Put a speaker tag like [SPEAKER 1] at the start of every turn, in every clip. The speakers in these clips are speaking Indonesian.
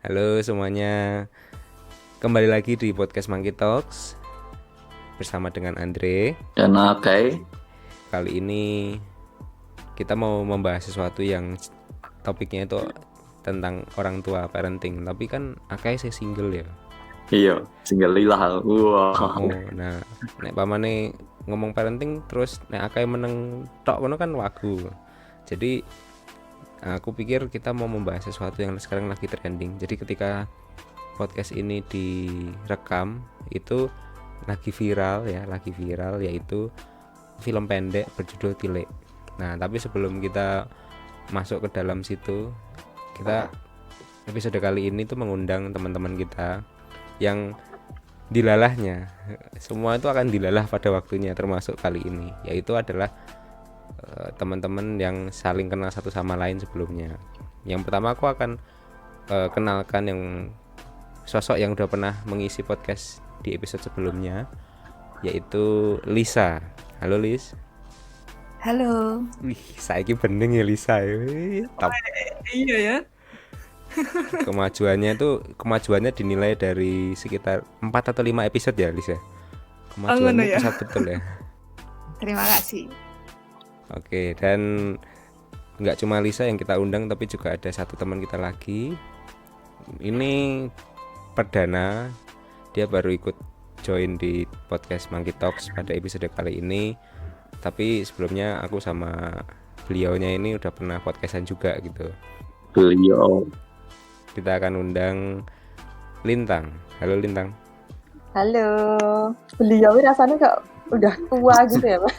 [SPEAKER 1] Halo semuanya, kembali lagi di podcast Monkey Talks bersama dengan Andre.
[SPEAKER 2] Dan Akai.
[SPEAKER 1] Kali ini kita mau membahas sesuatu yang topiknya itu tentang orang tua, parenting. Tapi kan Akai saya single ya.
[SPEAKER 2] Iya, single ilah. Wow.
[SPEAKER 1] Nah, nek pamane ngomong parenting terus nek Akai meneng tok kono kan wagu. Jadi aku pikir kita mau membahas sesuatu yang sekarang lagi trending. Jadi ketika podcast ini direkam itu lagi viral yaitu film pendek berjudul Tile. Nah, tapi sebelum kita masuk ke dalam situ, kita episode kali ini tuh mengundang teman-teman kita yang dilalahnya. Semua itu akan dilalah pada waktunya, termasuk kali ini, yaitu adalah teman-teman yang saling kenal satu sama lain sebelumnya. Yang pertama aku akan kenalkan yang sosok yang udah pernah mengisi podcast di episode sebelumnya, yaitu Lisa. Halo Lis.
[SPEAKER 3] Halo.
[SPEAKER 1] Wih, saiki bening ya Lisa. Top.
[SPEAKER 3] Iya ya.
[SPEAKER 1] Kemajuannya dinilai dari sekitar 4 atau 5 episode ya Lisa. Kemajuannya
[SPEAKER 3] ya?
[SPEAKER 1] pesat betul ya.
[SPEAKER 3] Terima kasih.
[SPEAKER 1] Oke, dan nggak cuma Lisa yang kita undang, tapi juga ada satu teman kita lagi. Ini perdana, dia baru ikut join di podcast Monkey Talks pada episode kali ini. Tapi sebelumnya aku sama beliaunya ini udah pernah podcastan juga gitu.
[SPEAKER 2] Beliau.
[SPEAKER 1] Kita akan undang Lintang. Halo Lintang.
[SPEAKER 4] Halo. Beliau rasanya kok udah tua gitu ya, Pak?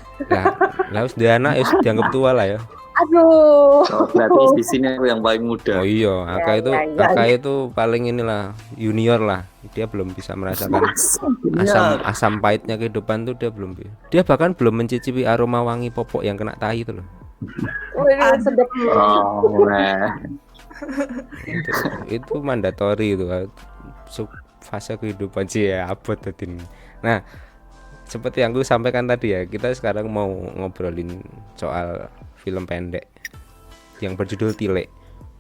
[SPEAKER 1] Lah sudah anak ya dianggap tua lah ya.
[SPEAKER 4] Aduh.
[SPEAKER 2] Berarti di sini aku yang paling muda.
[SPEAKER 1] Oh iya, Aka itu paling inilah junior lah. Dia belum bisa merasakan asam pahitnya kehidupan tuh, dia belum. Dia bahkan belum mencicipi aroma wangi popok yang kena tai itu loh.
[SPEAKER 4] Sedap.
[SPEAKER 1] Itu mandatori itu fase kehidupan sih ya, abot tadi. Nah, seperti yang gue sampaikan tadi ya, kita sekarang mau ngobrolin soal film pendek yang berjudul Tile.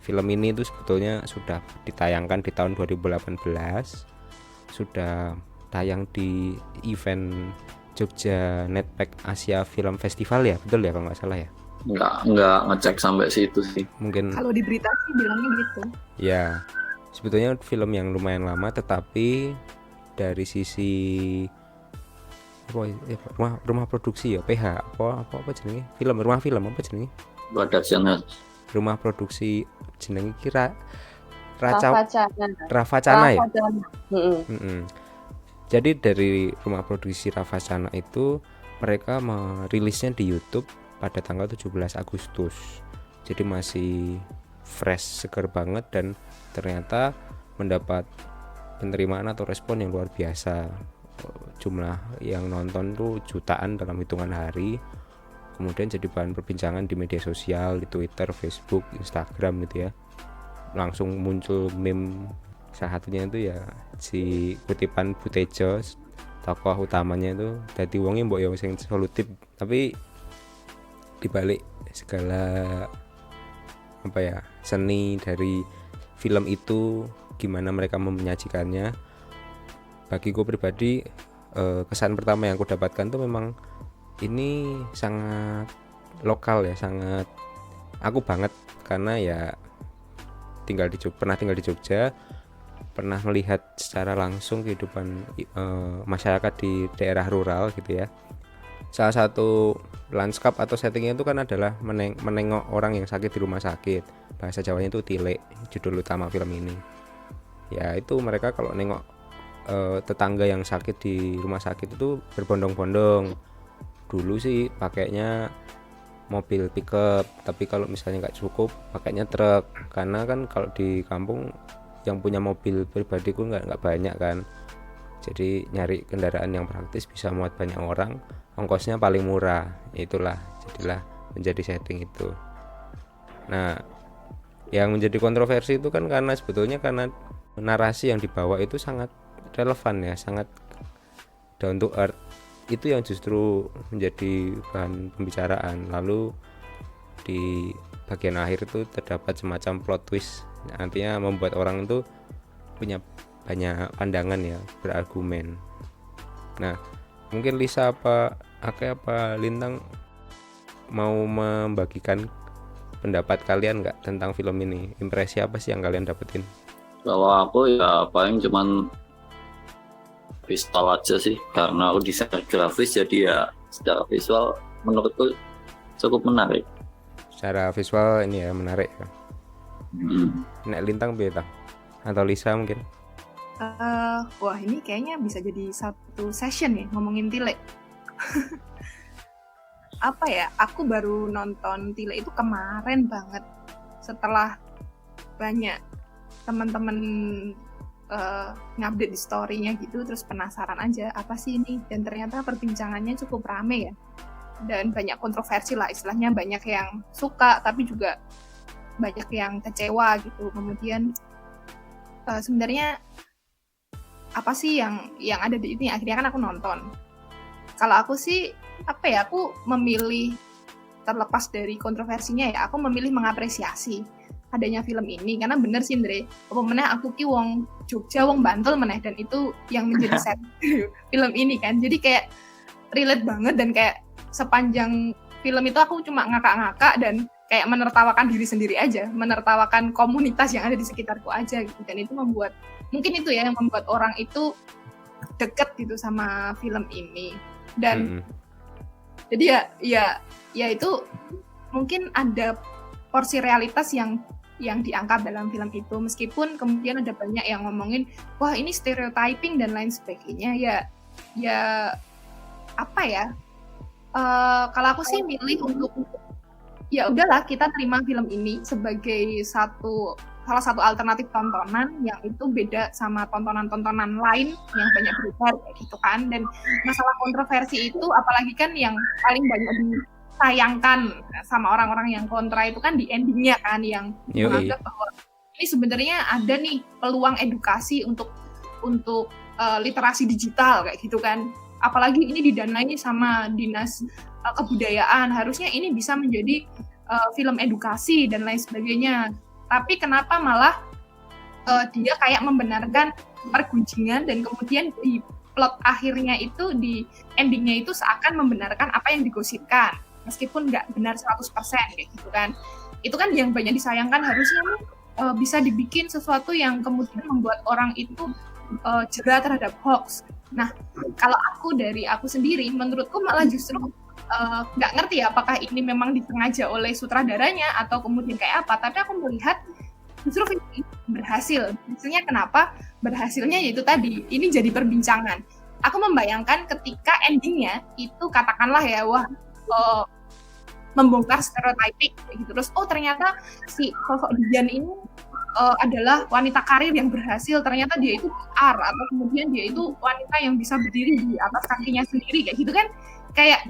[SPEAKER 1] Film ini tuh sebetulnya sudah ditayangkan di tahun 2018, sudah tayang di event Jogja Netpack Asia Film Festival ya, betul ya kalau nggak salah ya?
[SPEAKER 2] Nggak ngecek sampai situ sih.
[SPEAKER 1] Mungkin
[SPEAKER 3] kalau di berita sih bilangnya gitu.
[SPEAKER 1] Ya, sebetulnya film yang lumayan lama, tetapi dari sisi rumah produksi ya, PH apa jenenge? Rumah film apa jenenge?
[SPEAKER 2] Production
[SPEAKER 1] Rumah produksi jenenge kira
[SPEAKER 4] Ravacana
[SPEAKER 1] ya.
[SPEAKER 4] Mm-mm.
[SPEAKER 1] Jadi dari rumah produksi Ravacana itu mereka merilisnya di YouTube pada tanggal 17 Agustus. Jadi masih fresh, segar banget, dan ternyata mendapat penerimaan atau respon yang luar biasa. Jumlah yang nonton tuh jutaan dalam hitungan hari. Kemudian jadi bahan perbincangan di media sosial, di Twitter, Facebook, Instagram gitu ya. Langsung muncul meme, salah satunya itu ya si kutipan Butejo, tokoh utamanya itu dadi wonge mbok ya sing solutif. Tapi dibalik segala seni dari film itu, gimana mereka menyajikannya, bagi gue pribadi kesan pertama yang aku dapatkan tuh memang ini sangat lokal ya, sangat aku banget, karena ya pernah tinggal di Jogja, pernah melihat secara langsung kehidupan masyarakat di daerah rural gitu ya. Salah satu lanskap atau settingnya itu kan adalah menengok orang yang sakit di rumah sakit. Bahasa Jawanya itu Tile, judul utama film ini. Ya itu mereka kalau nengok tetangga yang sakit di rumah sakit itu berbondong-bondong. Dulu sih pakainya mobil pickup, tapi kalau misalnya nggak cukup pakainya truk, karena kan kalau di kampung yang punya mobil pribadi pun nggak banyak kan. Jadi nyari kendaraan yang praktis bisa muat banyak orang, ongkosnya paling murah. Jadilah menjadi setting itu. Nah, yang menjadi kontroversi itu kan karena sebetulnya karena narasi yang dibawa itu sangat relevan ya, sangat down to earth. Itu yang justru menjadi bahan pembicaraan. Lalu di bagian akhir itu terdapat semacam plot twist, artinya membuat orang itu punya banyak pandangan ya, berargumen. Nah, mungkin Lisa apa Lintang mau membagikan pendapat kalian nggak tentang film ini? Impresi apa sih yang kalian dapetin?
[SPEAKER 2] Kalau aku ya paling cuman visual aja sih, karena aku desain grafis, jadi ya secara visual menurutku cukup menarik.
[SPEAKER 1] Secara visual ini ya menarik ya. Nek Lintang beta atau Lisa mungkin?
[SPEAKER 3] Wah ini kayaknya bisa jadi satu session ya ngomongin Tile. Apa ya? Aku baru nonton Tile itu kemarin banget setelah banyak teman-teman ngupdate di story-nya gitu, terus penasaran aja apa sih ini, dan ternyata perbincangannya cukup rame ya, dan banyak kontroversi lah istilahnya, banyak yang suka tapi juga banyak yang kecewa gitu. Kemudian sebenarnya apa sih yang ada di ini, akhirnya kan aku nonton. Kalau aku sih apa ya, aku memilih, terlepas dari kontroversinya ya, aku memilih mengapresiasi adanya film ini, karena bener sih Andre, apa meneh aku ki wong Jogja, wong Bantul meneh, dan itu yang menjadi set film ini kan, jadi kayak relate banget, dan kayak sepanjang film itu aku cuma ngakak-ngakak dan kayak menertawakan diri sendiri aja, menertawakan komunitas yang ada di sekitarku aja gitu, dan itu membuat, mungkin itu ya yang membuat orang itu deket gitu sama film ini. Dan jadi ya itu mungkin ada porsi realitas yang diangkat dalam film itu, meskipun kemudian ada banyak yang ngomongin wah ini stereotyping dan lain sebagainya. Ya apa ya, kalau aku sih milih untuk ya udahlah, kita terima film ini sebagai salah satu alternatif tontonan yang itu beda sama tontonan-tontonan lain yang banyak beredar kayak gitu kan. Dan masalah kontroversi itu apalagi kan yang paling banyak disayangkan sama orang-orang yang kontra itu kan di endingnya kan, yang menganggap bahwa ini sebenarnya ada nih peluang edukasi untuk literasi digital kayak gitu kan, apalagi ini didanai sama dinas kebudayaan, harusnya ini bisa menjadi film edukasi dan lain sebagainya. Tapi kenapa malah dia kayak membenarkan pergunjingan, dan kemudian di plot akhirnya itu, di endingnya itu seakan membenarkan apa yang digosipkan, meskipun nggak benar 100% kayak gitu kan. Itu kan yang banyak disayangkan, harusnya bisa dibikin sesuatu yang kemudian membuat orang itu jera terhadap hoax. Nah, kalau dari aku sendiri, menurutku malah justru nggak ngerti ya apakah ini memang disengaja oleh sutradaranya atau kemudian kayak apa, tapi aku melihat justru film ini berhasil. Hasilnya kenapa berhasilnya, yaitu tadi ini jadi perbincangan. Aku membayangkan ketika endingnya itu katakanlah ya, wah membongkar stereotyping gitu, terus ternyata si sosok Dian ini adalah wanita karir yang berhasil, ternyata dia itu PR, atau kemudian dia itu wanita yang bisa berdiri di atas kakinya sendiri kayak gitu kan, kayak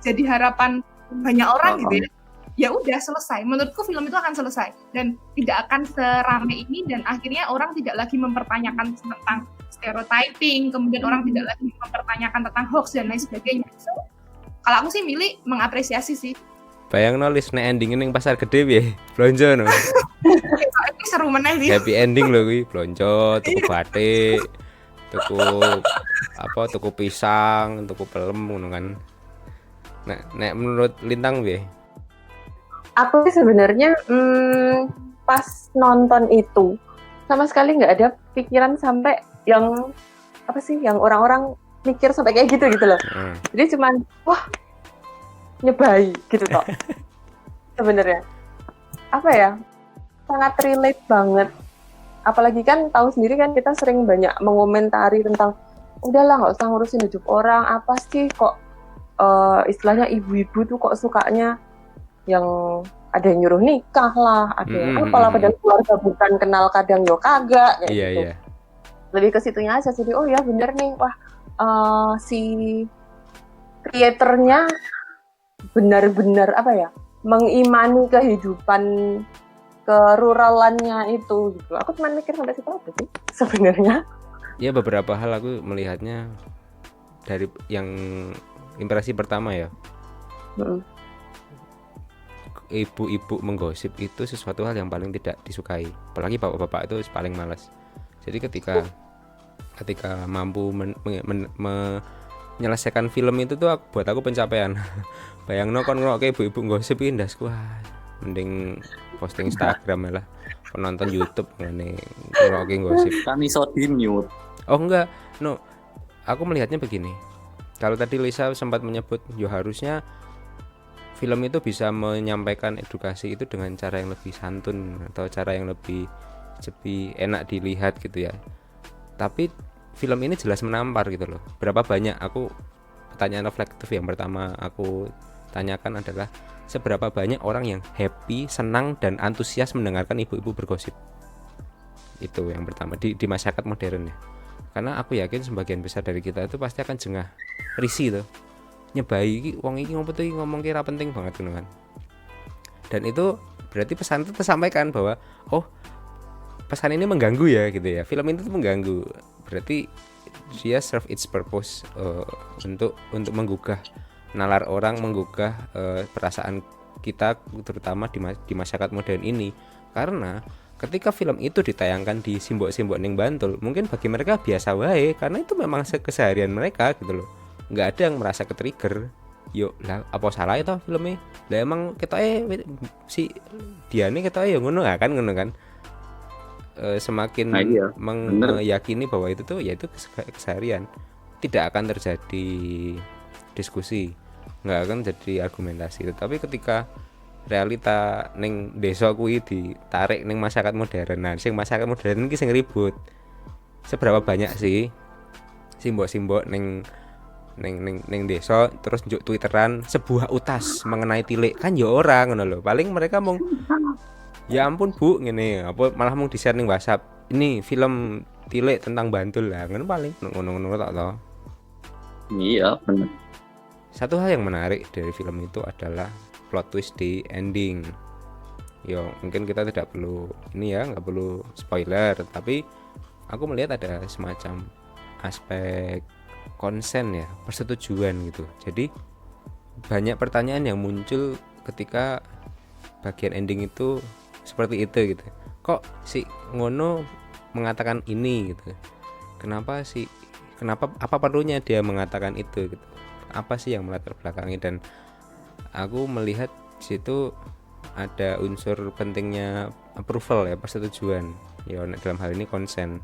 [SPEAKER 3] jadi harapan banyak orang gitu ya. Ya udah selesai, menurutku film itu akan selesai dan tidak akan serame ini, dan akhirnya orang tidak lagi mempertanyakan tentang stereotyping, kemudian orang tidak lagi mempertanyakan tentang hoax dan lain sebagainya. So, kalau aku sih milih mengapresiasi sih.
[SPEAKER 1] Bayang nulis nek ending ning pasar gede piye? Blonjo no.
[SPEAKER 3] Itu seru meneh sih.
[SPEAKER 1] Happy ending lho kuwi, blonjo, tuku batik, tuku pisang, tuku pelem ngono kan. Nek menurut Lintang piye?
[SPEAKER 4] Aku sih sebenarnya pas nonton itu sama sekali nggak ada pikiran sampai yang apa sih, yang orang-orang mikir sampai kayak gitu loh. Jadi cuman wah nyebai gitu toh. Sebenarnya apa ya, sangat relate banget. Apalagi kan tahu sendiri kan, kita sering banyak mengomentari tentang udahlah nggak usah ngurusin hidup orang, apa sih kok istilahnya ibu-ibu tuh kok sukanya yang ada yang nyuruh nikah lah, ada yang apalah, padahal keluarga bukan kenal kadang yo kagak kayak gitu. Iya. Lebih ke situnya aja. Jadi oh ya bener nih, wah si kreatornya benar-benar apa ya, mengimani kehidupan keruralannya itu gitu. Aku cuma mikir sampai situ aja sih sebenarnya.
[SPEAKER 1] Ya beberapa hal aku melihatnya dari yang impresi pertama ya. Ibu-ibu menggosip itu sesuatu hal yang paling tidak disukai, apalagi bapak-bapak itu paling malas. Jadi ketika mampu menyelesaikan film itu tuh buat aku pencapaian. Bayangno kon ngrokke ibu-ibu gosip iki ndasku, wah, mending posting Instagram lah, penonton YouTube ngene ngrokke gosip.
[SPEAKER 2] Kan iso di mute.
[SPEAKER 1] Oh enggak, no. Aku melihatnya begini. Kalau tadi Lisa sempat menyebut, ya harusnya film itu bisa menyampaikan edukasi itu dengan cara yang lebih santun atau cara yang lebih enak dilihat gitu ya. Tapi film ini jelas menampar gitu loh. Berapa banyak, aku pertanyaan reflektif yang pertama aku tanyakan adalah seberapa banyak orang yang happy, senang dan antusias mendengarkan ibu-ibu bergosip. Itu yang pertama di masyarakat modern ya. Karena aku yakin sebagian besar dari kita itu pasti akan jengah, risih tuh. Nyebai iki wong iki ngopo tuh ngomong kira penting banget gitu kan. Dan itu berarti pesan itu tersampaikan bahwa oh, pesan ini mengganggu ya gitu ya. Film itu tuh mengganggu. Berarti dia serve its purpose untuk menggugah nalar orang, menggugah perasaan kita terutama di masyarakat modern ini. Karena ketika film itu ditayangkan di simbok-simbok ning Bantul, mungkin bagi mereka biasa wae karena itu memang keseharian mereka gitu loh. Nggak ada yang merasa ke-trigger. Yuk lah apa salah itu filmnya? Lah emang ketoke si Diane ketoke ya ngono kan ngono kan. Semakin meyakini bahwa itu tuh yaitu keseharian, tidak akan terjadi diskusi, nggak akan jadi argumentasi. Tetapi ketika realita ning desa kuwi ditarik ning masyarakat modern, nah sing masyarakat modern iki sing ribut. Seberapa banyak sih simbok-simbok ning desa terus njuk twitteran sebuah utas mengenai tilik, kan ya ora ngono lho. Paling mereka mau ya ampun Bu ngene, apa malah mau di-share ning WhatsApp. Ini film tilik tentang Bantul lah, ngono paling ngono-ngono tok to.
[SPEAKER 2] Iya, benar.
[SPEAKER 1] Satu hal yang menarik dari film itu adalah plot twist di ending. Yo, mungkin kita tidak perlu ini ya, nggak perlu spoiler, tapi aku melihat ada semacam aspek konsen ya, persetujuan gitu. Jadi banyak pertanyaan yang muncul ketika bagian ending itu seperti itu gitu. Kok si Ngono mengatakan ini gitu? Kenapa apa perlunya dia mengatakan itu gitu? Apa sih yang melatar belakangi? Dan aku melihat situ ada unsur pentingnya approval ya, persetujuan. Ya dalam hal ini konsen.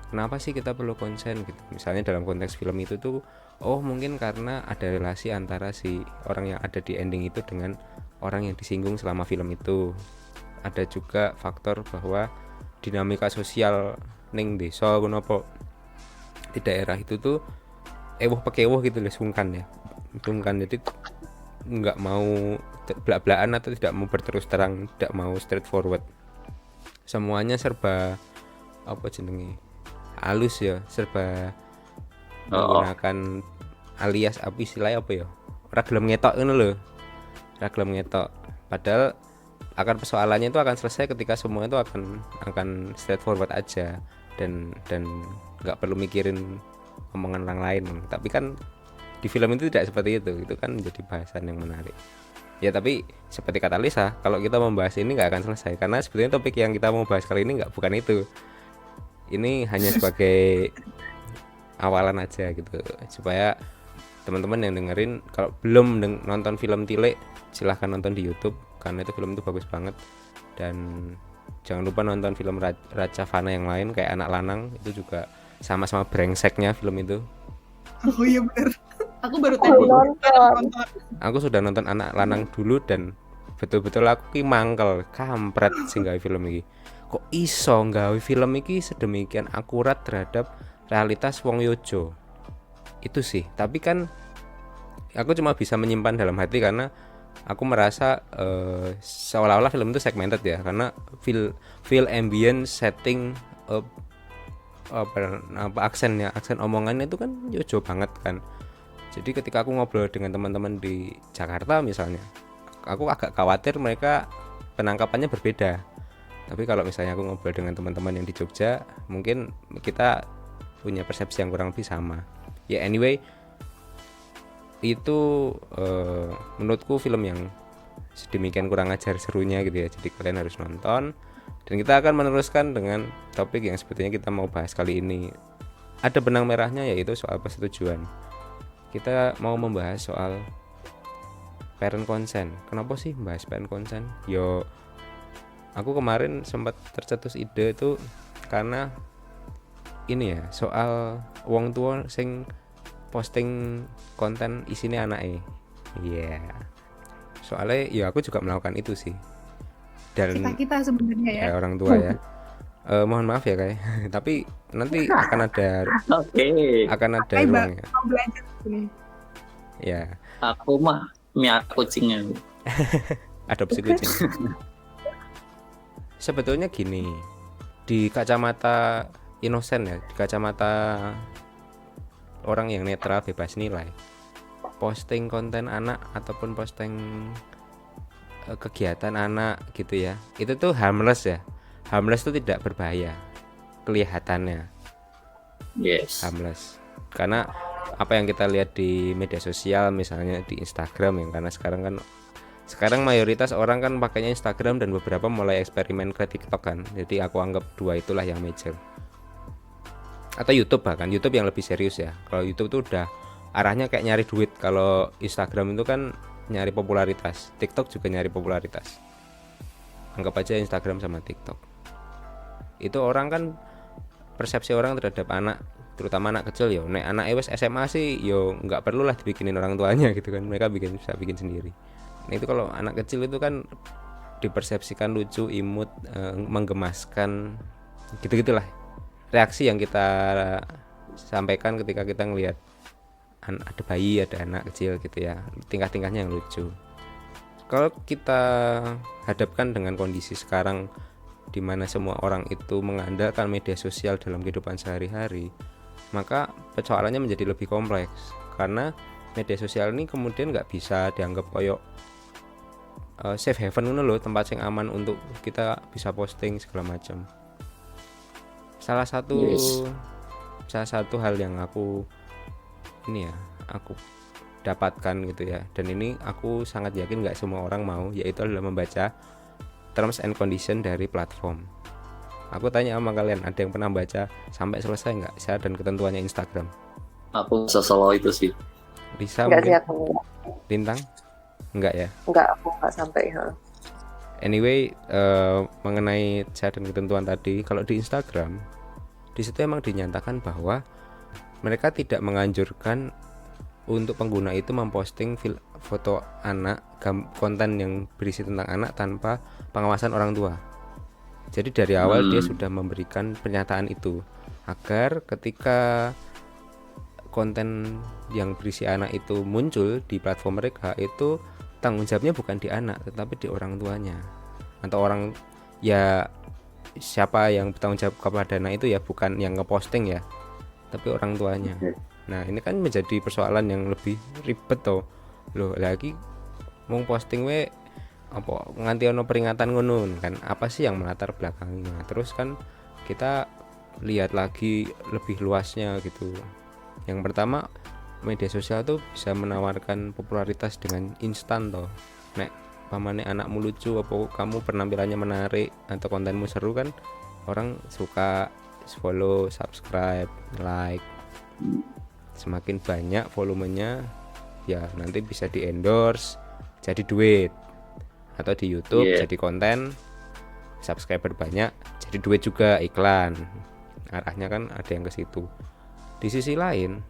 [SPEAKER 1] Kenapa sih kita perlu konsen gitu? Misalnya dalam konteks film itu tuh, oh mungkin karena ada relasi antara si orang yang ada di ending itu dengan orang yang disinggung selama film itu. Ada juga faktor bahwa dinamika sosial ning desa ngono apa di daerah itu tuh pekewoh gitu loh, sungkan ya. Sungkan, jadi nggak mau belak-belakan atau tidak mau berterus terang, tidak mau straightforward. Semuanya serba apa jenenge? Halus ya, serba menggunakan alias apa istilahnya apa ya? Ora gelem ngetok ngono lho. Ora gelem ngetok. Padahal akar persoalannya itu akan selesai ketika semua itu akan straightforward aja dan nggak perlu mikirin omongan orang lain. Tapi kan di film itu tidak seperti itu kan menjadi bahasan yang menarik ya. Tapi seperti kata Lisa, kalau kita membahas ini nggak akan selesai karena sebetulnya topik yang kita mau bahas kali ini bukan itu. Ini hanya sebagai awalan aja gitu, supaya teman-teman yang dengerin kalau belum nonton film Tilik, silahkan nonton di YouTube karena itu film itu bagus banget. Dan jangan lupa nonton film Raja Fana yang lain kayak Anak Lanang, itu juga sama-sama brengseknya film itu.
[SPEAKER 3] Oh iya bener, aku baru tadi nonton.
[SPEAKER 1] Aku sudah nonton Anak Lanang dulu dan betul-betul aku ki mangkel kampret sing gawe film iki. Kok iso nggawe film iki sedemikian akurat terhadap realitas wong Yojo. Itu sih, tapi kan aku cuma bisa menyimpan dalam hati karena aku merasa seolah-olah film itu segmented ya, karena feel ambient setting aksen omongannya itu kan Yojo banget kan. Jadi ketika aku ngobrol dengan teman-teman di Jakarta misalnya, aku agak khawatir mereka penangkapannya berbeda. Tapi kalau misalnya aku ngobrol dengan teman-teman yang di Jogja, mungkin kita punya persepsi yang kurang lebih sama. Ya anyway, itu menurutku film yang sedemikian kurang ajar serunya gitu ya. Jadi kalian harus nonton. Dan kita akan meneruskan dengan topik yang sebetulnya kita mau bahas kali ini. Ada benang merahnya, yaitu soal persetujuan. Kita mau membahas soal parent consent. Kenapa sih membahas parent consent? Yo, aku kemarin sempat tercetus ide itu karena ini ya, soal wong tua sing posting konten isinya anaknya. Iya. Soalnya ya aku juga melakukan itu sih. Dan
[SPEAKER 3] Kita sebenarnya ya.
[SPEAKER 1] orang tua ya. Mohon maaf ya kayak. Tapi nanti akan ada
[SPEAKER 2] Oke.
[SPEAKER 1] ruangnya.
[SPEAKER 3] Mau belajar sini.
[SPEAKER 1] Ya,
[SPEAKER 2] Aku mah miak kucingnya.
[SPEAKER 1] adopsi kucing. Sebetulnya gini, di kacamata inosen ya, di kacamata orang yang netral bebas nilai, posting konten anak ataupun posting kegiatan anak gitu ya, itu tuh harmless ya. Harmless itu tidak berbahaya kelihatannya,
[SPEAKER 2] Yes.
[SPEAKER 1] harmless. Karena apa yang kita lihat di media sosial, misalnya di Instagram, yang karena sekarang mayoritas orang kan pakainya Instagram dan beberapa mulai eksperimen ke TikTok kan. Jadi aku anggap dua itulah yang major. Atau YouTube, bahkan YouTube yang lebih serius ya. Kalau YouTube tuh udah arahnya kayak nyari duit. Kalau Instagram itu kan nyari popularitas. TikTok juga nyari popularitas. Anggap aja Instagram sama TikTok. Itu orang kan, persepsi orang terhadap anak, terutama anak kecil ya, nek anak EWS SMA sih yo nggak perlu lah dibikinin orang tuanya gitu kan, mereka bisa bikin sendiri. Nah itu kalau anak kecil itu kan dipersepsikan lucu, imut, menggemaskan, gitu-gitulah reaksi yang kita sampaikan ketika kita ngelihat ada bayi, ada anak kecil gitu ya, tingkah-tingkahnya yang lucu. Kalau kita hadapkan dengan kondisi sekarang di mana semua orang itu mengandalkan media sosial dalam kehidupan sehari-hari, maka persoalannya menjadi lebih kompleks, karena media sosial ini kemudian nggak bisa dianggap koyok safe haven loh, tempat yang aman untuk kita bisa posting segala macam. Salah satu hal yang aku dapatkan gitu ya, dan ini aku sangat yakin nggak semua orang mau, yaitu adalah membaca terms and condition dari platform. Aku tanya sama kalian, ada yang pernah baca sampai selesai nggak syarat dan ketentuannya Instagram?
[SPEAKER 2] Aku selalu itu sih.
[SPEAKER 1] Lisa
[SPEAKER 4] Enggak sih
[SPEAKER 1] mungkin?
[SPEAKER 4] aku enggak.
[SPEAKER 1] Lintang? Enggak ya?
[SPEAKER 4] Enggak, aku enggak sampai.
[SPEAKER 1] Anyway, mengenai syarat dan ketentuan tadi, kalau di Instagram, di situ emang dinyatakan bahwa mereka tidak menganjurkan untuk pengguna itu memposting foto anak, konten yang berisi tentang anak tanpa pengawasan orang tua. Jadi dari awal dia sudah memberikan pernyataan itu, agar ketika konten yang berisi anak itu muncul di platform mereka, itu tanggung jawabnya bukan di anak tetapi di orang tuanya, atau orang ya siapa yang bertanggung jawab kepada anak itu ya bukan yang ngeposting ya, tapi orang tuanya. Nah ini kan menjadi persoalan yang lebih ribet loh lagi mau posting we apa nganti ono peringatan ngono kan, apa sih yang melatar belakangnya. Terus kan kita lihat lagi lebih luasnya gitu. Yang pertama, media sosial tuh bisa menawarkan popularitas dengan instan toh. Nek pamane anakmu lucu, apa kamu penampilannya menarik atau kontenmu seru kan, orang suka, follow, subscribe, like. Semakin banyak volumenya ya nanti bisa di endorse jadi duit, atau di YouTube jadi konten, subscriber banyak jadi duit juga, iklan. Arahnya kan ada yang ke situ. Di sisi lain,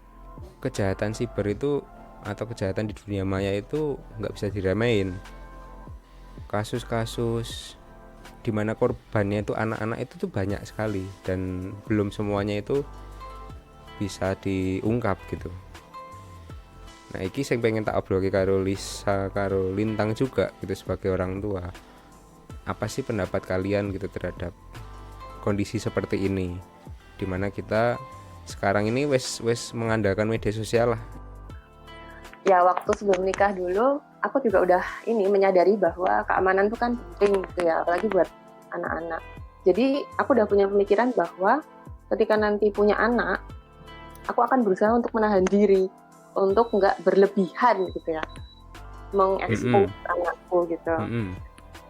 [SPEAKER 1] kejahatan siber itu atau kejahatan di dunia maya itu nggak bisa diremehin. Kasus-kasus di mana korbannya itu anak-anak itu tuh banyak sekali, dan belum semuanya itu bisa diungkap gitu. Nah iki sing pengen tak obrolke karo Lisa karo Lintang juga gitu, sebagai orang tua. Apa sih pendapat kalian gitu terhadap kondisi seperti ini, dimana kita sekarang ini wes mengandalkan media sosial lah.
[SPEAKER 4] Ya waktu sebelum nikah dulu aku juga udah menyadari bahwa keamanan itu kan penting gitu ya, apalagi buat anak-anak. Jadi aku udah punya pemikiran bahwa ketika nanti punya anak, aku akan berusaha untuk menahan diri untuk nggak berlebihan gitu ya, mengekspos anakku gitu.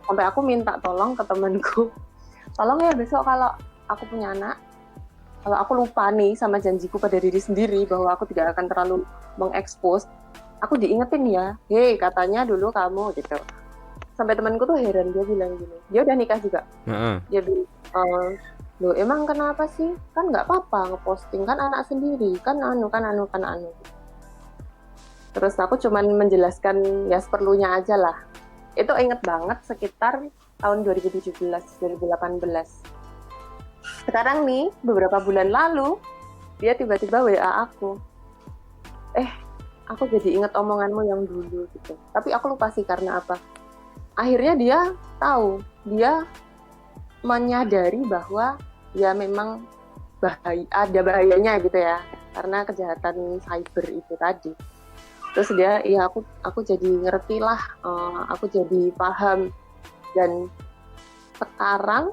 [SPEAKER 4] Sampai aku minta tolong ke temanku tolong ya besok kalau aku punya anak, kalau aku lupa nih sama janjiku pada diri sendiri bahwa aku tidak akan terlalu mengekspos, aku diingetin ya, hei katanya dulu kamu gitu. Sampai temanku tuh heran, dia bilang gini, dia udah nikah juga. Dia bilang, loh emang kenapa sih? Kan nggak apa-apa ngeposting, kan anak sendiri, kan anu. Terus aku cuman menjelaskan ya seperlunya aja lah. Itu inget banget sekitar tahun 2017, 2018. Sekarang nih, beberapa bulan lalu, dia tiba-tiba WA aku. Aku jadi inget omonganmu yang dulu gitu. Tapi aku lupa sih karena apa. Akhirnya dia tahu, dia menyadari bahwa ya memang ada bahayanya gitu ya. Karena kejahatan cyber itu tadi. Terus dia, ya aku jadi ngerti lah, aku jadi paham. Dan sekarang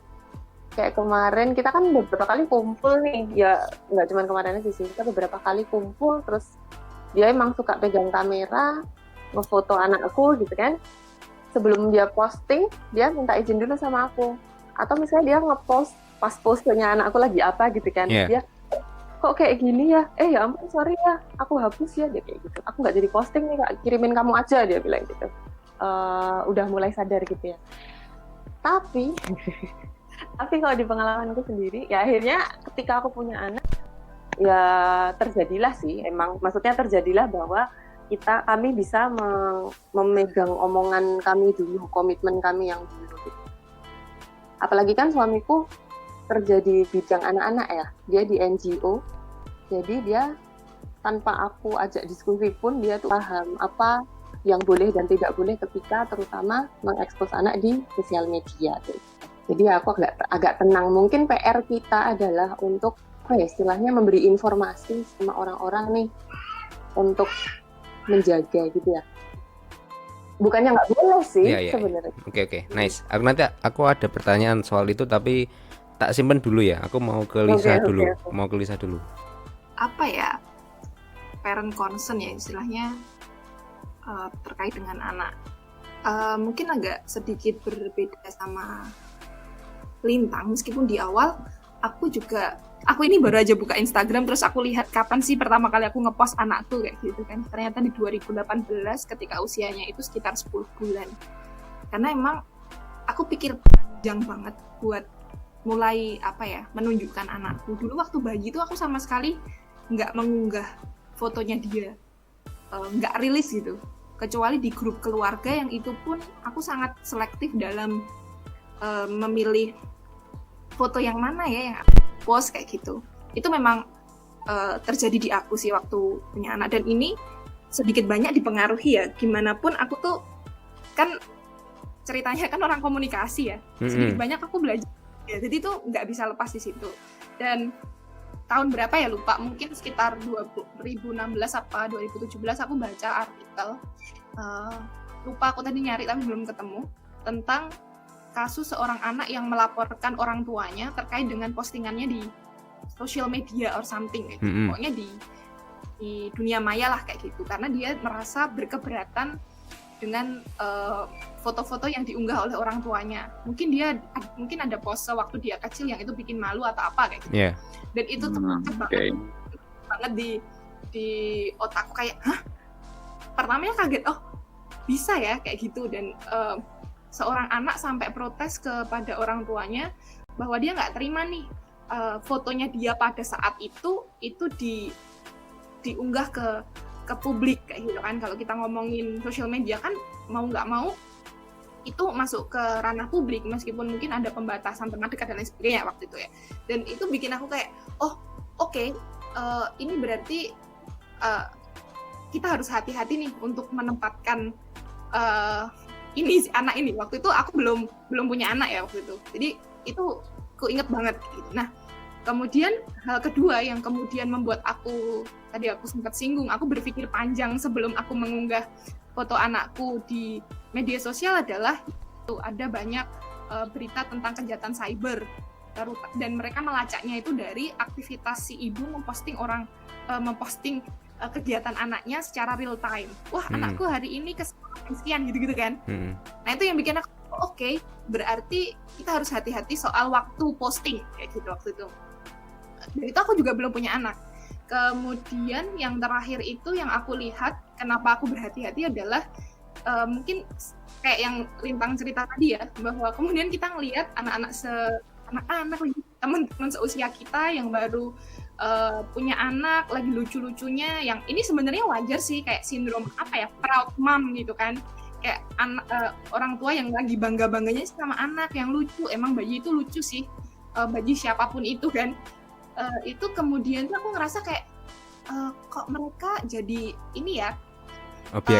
[SPEAKER 4] kayak kemarin kita kan beberapa kali kumpul nih, ya nggak cuma kemarin aja sih, kita beberapa kali kumpul, terus dia emang suka pegang kamera, ngefoto anakku gitu kan. Sebelum dia posting, dia minta izin dulu sama aku. Atau misalnya dia ngepost pas postnya anakku lagi apa gitu kan, dia kok kayak gini ya, ya ampun sorry ya, aku hapus ya, dia kayak gitu. Aku nggak jadi posting nih kak, kirimin kamu aja, dia bilang gitu. Udah mulai sadar gitu ya. Tapi kalau di pengalamanku sendiri, ya akhirnya ketika aku punya anak, ya terjadilah sih, emang maksudnya terjadilah bahwa kami bisa memegang omongan kami dulu, komitmen kami yang dulu. Apalagi kan suamiku kerja di bidang anak-anak ya, dia di NGO, jadi dia tanpa aku ajak diskusi pun dia tuh paham apa yang boleh dan tidak boleh ketika terutama mengekspos anak di sosial media tuh. Jadi aku agak tenang. Mungkin PR kita adalah untuk istilahnya memberi informasi sama orang-orang nih untuk menjaga gitu ya. Bukannya nggak boleh sih sebenarnya.
[SPEAKER 1] Oke, nice. Aku ada pertanyaan soal itu tapi tak simpen dulu ya. Aku mau ke Lisa dulu. Mau ke Lisa dulu.
[SPEAKER 3] Apa ya? Parent concern ya istilahnya terkait dengan anak. Mungkin agak sedikit berbeda sama Lintang, meskipun di awal aku ini baru aja buka Instagram terus aku lihat kapan sih pertama kali aku ngepost anakku kayak gitu kan. Ternyata di 2018 ketika usianya itu sekitar 10 bulan. Karena emang aku pikir panjang banget buat mulai menunjukkan anakku. Dulu waktu bayi itu aku sama sekali nggak mengunggah fotonya dia, nggak rilis gitu. Kecuali di grup keluarga yang itu pun aku sangat selektif dalam memilih foto yang mana ya yang aku post kayak gitu. Itu memang terjadi di aku sih waktu punya anak, dan ini sedikit banyak dipengaruhi ya. Gimana pun aku tuh kan ceritanya kan orang komunikasi ya, sedikit banyak aku belajar ya, jadi tuh nggak bisa lepas di situ. Dan tahun berapa ya lupa, mungkin sekitar 2016 apa 2017 aku baca artikel, lupa aku tadi nyari tapi belum ketemu, tentang kasus seorang anak yang melaporkan orang tuanya terkait dengan postingannya di social media or something gitu. Pokoknya di dunia maya lah kayak gitu, karena dia merasa berkeberatan dengan foto-foto yang diunggah oleh orang tuanya. Mungkin ada pose waktu dia kecil yang itu bikin malu atau apa kayak gitu. Dan itu terpaksa banget di otakku, kayak pertamanya kaget, bisa ya kayak gitu. Dan seorang anak sampai protes kepada orang tuanya bahwa dia nggak terima nih fotonya dia pada saat itu diunggah ke publik kayak gitu kan. Kalau kita ngomongin social media kan mau nggak mau itu masuk ke ranah publik, meskipun mungkin ada pembatasan teman dekat dan lain sebagainya waktu itu ya. Dan itu bikin aku kayak oke, ini berarti kita harus hati-hati nih untuk menempatkan ini anak ini. Waktu itu aku belum punya anak ya waktu itu, jadi itu aku inget banget gitu. Nah kemudian hal kedua yang kemudian membuat tadi aku sempat singgung, aku berpikir panjang sebelum aku mengunggah foto anakku di media sosial adalah itu ada banyak berita tentang kejahatan cyber, dan mereka melacaknya itu dari aktivitas si ibu memposting kegiatan anaknya secara real time. Wah, anakku hari ini kesekian gitu-gitu kan. Nah itu yang bikin aku oke, berarti kita harus hati-hati soal waktu posting kayak gitu waktu itu. Dan itu aku juga belum punya anak. Kemudian yang terakhir itu yang aku lihat kenapa aku berhati-hati adalah mungkin kayak yang Lintang cerita tadi ya, bahwa kemudian kita ngelihat anak-anak lagi, teman-teman seusia kita yang baru punya anak lagi lucu-lucunya, yang ini sebenarnya wajar sih, kayak sindrom proud mom gitu kan, kayak orang tua yang lagi bangga-bangganya sama anak yang lucu. Emang bayi itu lucu sih, bayi siapapun itu kan. Itu kemudian tuh aku ngerasa kayak kok mereka jadi ini ya,
[SPEAKER 1] Objek.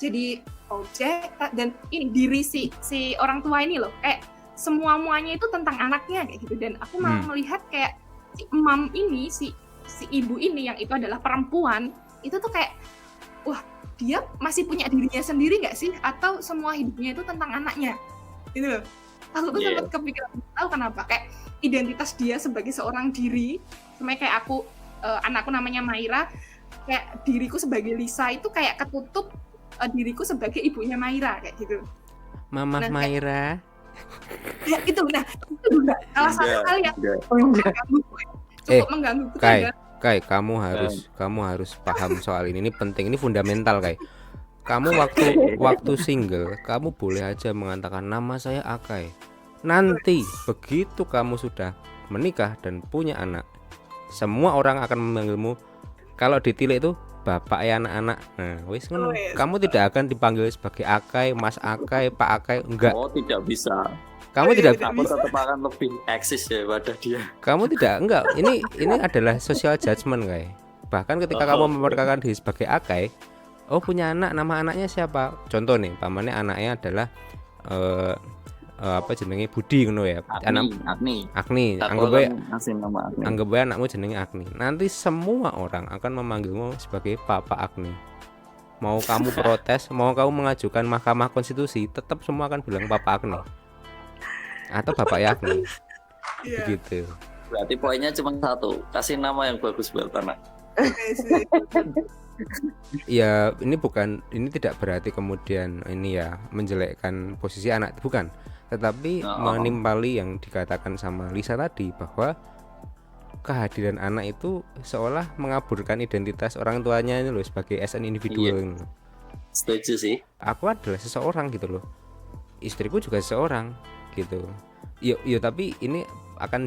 [SPEAKER 3] jadi objek, dan ini diri si orang tua ini loh, kayak semuanya itu tentang anaknya kayak gitu. Dan aku malah melihat kayak si mom ini, si ibu ini yang itu adalah perempuan, itu tuh kayak wah, dia masih punya dirinya sendiri nggak sih, atau semua hidupnya itu tentang anaknya gitu loh. Aku tuh sempat kepikiran, tahu kenapa, kayak identitas dia sebagai seorang diri, sama kayak aku, anakku namanya Maira, kayak diriku sebagai Lisa itu kayak ketutup diriku sebagai ibunya Maira kayak gitu.
[SPEAKER 1] Mama Maira.
[SPEAKER 3] Ya itu, nah itu juga salah satu hal yang cukup mengganggu.
[SPEAKER 1] Kai, kamu harus paham soal ini. Ini penting, ini fundamental, Kai. Kamu waktu single, kamu boleh aja mengatakan nama saya Akai. Nanti begitu kamu sudah menikah dan punya anak, semua orang akan memanggilmu, kalau ditilik itu bapak ya anak-anak. Nah, wis ngono. Kamu tidak akan dipanggil sebagai Akai, Mas Akai, Pak Akai, enggak.
[SPEAKER 2] Oh, tidak bisa.
[SPEAKER 1] Kamu tidak.
[SPEAKER 2] Aku tetap akan lebih eksis daripada dia.
[SPEAKER 1] Kamu enggak. Ini adalah social judgment, Kai. Bahkan ketika kamu memperkenalkan diri sebagai Akai, oh punya anak, nama anaknya siapa? Contoh nih, pamannya anaknya adalah apa jenenge Budi ngono ya.
[SPEAKER 2] Agni.
[SPEAKER 1] Anggap bae anakmu jenenge Agni. Nanti semua orang akan memanggilmu sebagai Papa Agni. Mau kamu protes, mau kamu mengajukan Mahkamah Konstitusi, tetap semua akan bilang Papa Agni atau Bapak Agni. Begitu.
[SPEAKER 2] Berarti poinnya cuma satu, kasih nama yang bagus buat anak.
[SPEAKER 1] Ya, ini tidak berarti kemudian ini ya menjelekkan posisi anak, bukan. Tetapi menimpali yang dikatakan sama Lisa tadi, bahwa kehadiran anak itu seolah mengaburkan identitas orang tuanya ini loh, sebagai as an individual.
[SPEAKER 2] Setuju sih.
[SPEAKER 1] Aku adalah seseorang gitu loh, istriku juga seseorang gitu. Yo tapi ini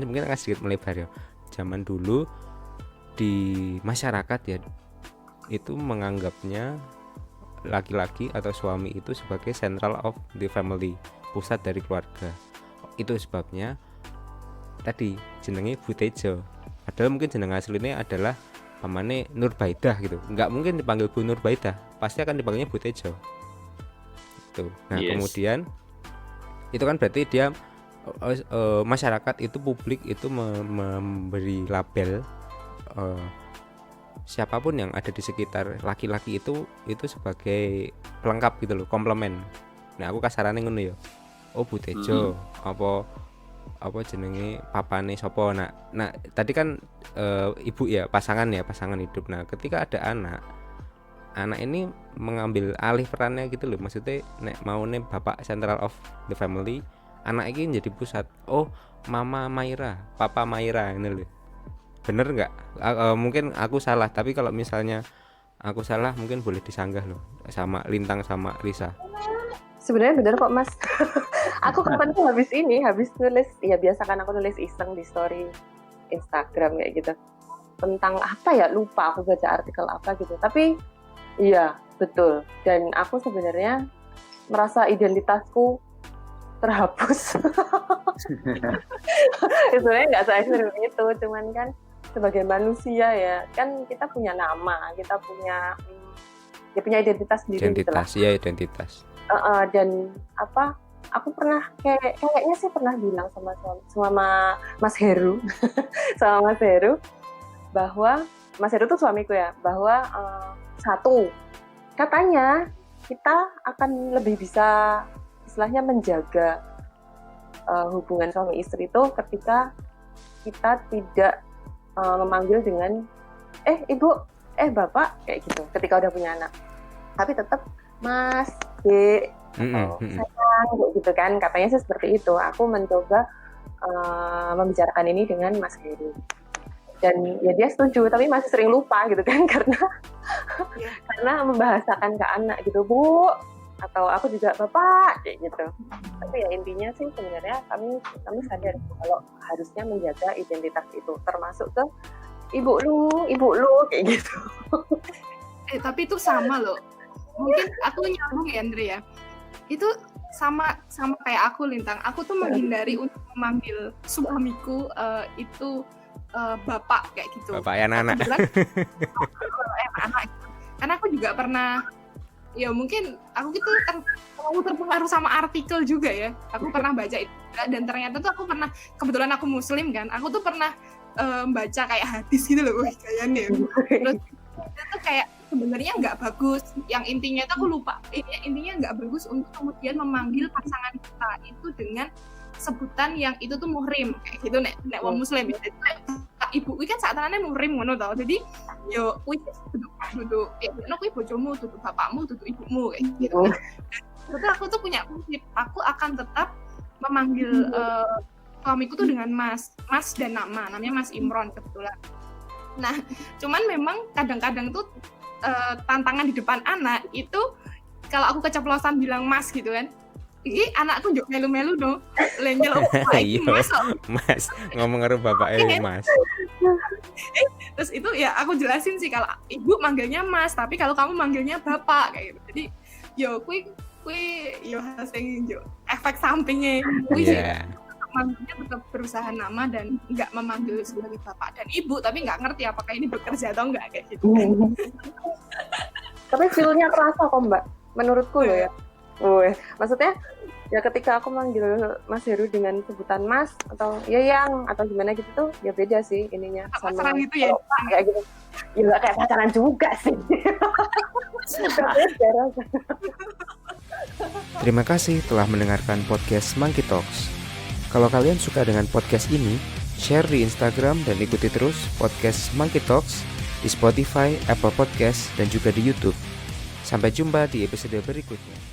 [SPEAKER 1] mungkin akan sedikit melebar ya. Zaman dulu di masyarakat ya, itu menganggapnya laki-laki atau suami itu sebagai central of the family, pusat dari keluarga. Itu sebabnya tadi jenenge Butejo, padahal mungkin jeneng aslinya adalah pamane Nurbaidah gitu. Enggak mungkin dipanggil Bu Nurbaidah, pasti akan dipanggilnya Butejo itu. Nah, kemudian itu kan berarti dia masyarakat itu, publik itu memberi label siapapun yang ada di sekitar laki-laki itu sebagai pelengkap gitu loh, komplement. Nah, aku kasarannya ngono ya. Oh, Butejo, apa jenenge papane sapa. Nah, tadi kan ibu ya, pasangan hidup. Nah, ketika ada anak ini mengambil alih perannya gitu loh. Maksudnya nek maune bapak central of the family, anak ini jadi pusat. Oh, Mama Maira, Papa Maira ini loh. Bener nggak? Mungkin aku salah, tapi kalau misalnya aku salah mungkin boleh disanggah loh sama Lintang sama Lisa.
[SPEAKER 4] Sebenarnya bener kok, Mas. Aku kapan tuh habis nulis, ya biasa kan aku nulis iseng di story Instagram kayak gitu, tentang apa ya, lupa aku baca artikel apa gitu. Tapi iya betul, dan aku sebenarnya merasa identitasku terhapus. Sebenarnya nggak se-ekstrim itu, cuman kan sebagai manusia ya kan, kita punya nama, kita punya identitas sendiri.
[SPEAKER 1] Identitas.
[SPEAKER 4] Dan apa, aku pernah kayaknya sih pernah bilang sama Mas Heru sama Mas Heru, bahwa Mas Heru tuh suamiku ya, bahwa satu, katanya kita akan lebih bisa istilahnya menjaga hubungan suami istri itu ketika kita tidak memanggil dengan ibu, bapak kayak gitu ketika udah punya anak, tapi tetap Mas, atau sayang gitu kan, katanya sih seperti itu. Aku mencoba membicarakan ini dengan Mas Heru, dan ya dia setuju tapi masih sering lupa gitu kan karena membahasakan ke anak gitu, Bu, atau aku juga Bapak kayak gitu. Tapi ya intinya sih sebenarnya kami sadar kalau harusnya menjaga identitas itu, termasuk ke ibu lu kayak gitu.
[SPEAKER 3] Tapi itu sama loh. Mungkin aku nyambung ya Andre ya. Itu sama kayak aku Lintang. Aku tuh menghindari untuk memanggil suamiku itu bapak kayak gitu.
[SPEAKER 1] Bapak ya anak.
[SPEAKER 3] Anak. Karena aku juga pernah, ya mungkin aku gitu terlalu terpengaruh sama artikel juga ya. Aku pernah baca itu dan ternyata tuh aku pernah, kebetulan aku muslim kan, aku tuh pernah baca kayak hadis gitu loh, kayaknya. Terus itu kayak sebenarnya nggak bagus. Yang intinya tuh aku lupa. Intinya nggak bagus untuk kemudian memanggil pasangan kita itu dengan sebutan yang itu tuh muhrim kayak gitu nek wong muslim ya. Ibu kuwi kan saktenane muhrim ngono to. Jadi yo kuwi duduk ya ono kuwi bojomu, duduk bapakmu, duduk ibumu kayak gitu. Terus aku tuh punya prinsip, aku akan tetap memanggil suamiku tuh dengan mas dan namanya Mas Imron kebetulan. Nah, cuman memang kadang-kadang tuh tantangan di depan anak itu kalau aku keceplosan bilang mas gitu kan, ini anakku njuk melu-melu no, lenjel
[SPEAKER 1] mas ngomong karo bapak mas.
[SPEAKER 3] Terus itu ya aku jelasin sih kalau ibu manggilnya mas, tapi kalau kamu manggilnya bapak kayak gitu. Jadi yo kui yo sing yo efek sampingnya kui manggilnya tetap berusaha nama dan nggak memanggil sebagai bapak dan ibu, tapi nggak ngerti apakah ini bekerja atau nggak kayak gitu.
[SPEAKER 4] Tapi feel-nya terasa kok Mbak, menurutku loh ya. Maksudnya ya ketika aku manggil Mas Heru dengan sebutan Mas atau Yang atau gimana gitu tuh ya beda sih ininya sama
[SPEAKER 3] pacaran gitu ya.
[SPEAKER 4] Kayak gitu. Ya nggak kayak pacaran juga sih.
[SPEAKER 1] Terima kasih telah mendengarkan podcast Monkey Talks. Kalau kalian suka dengan podcast ini, share di Instagram dan ikuti terus podcast Monkey Talks di Spotify, Apple Podcast, dan juga di YouTube. Sampai jumpa di episode berikutnya.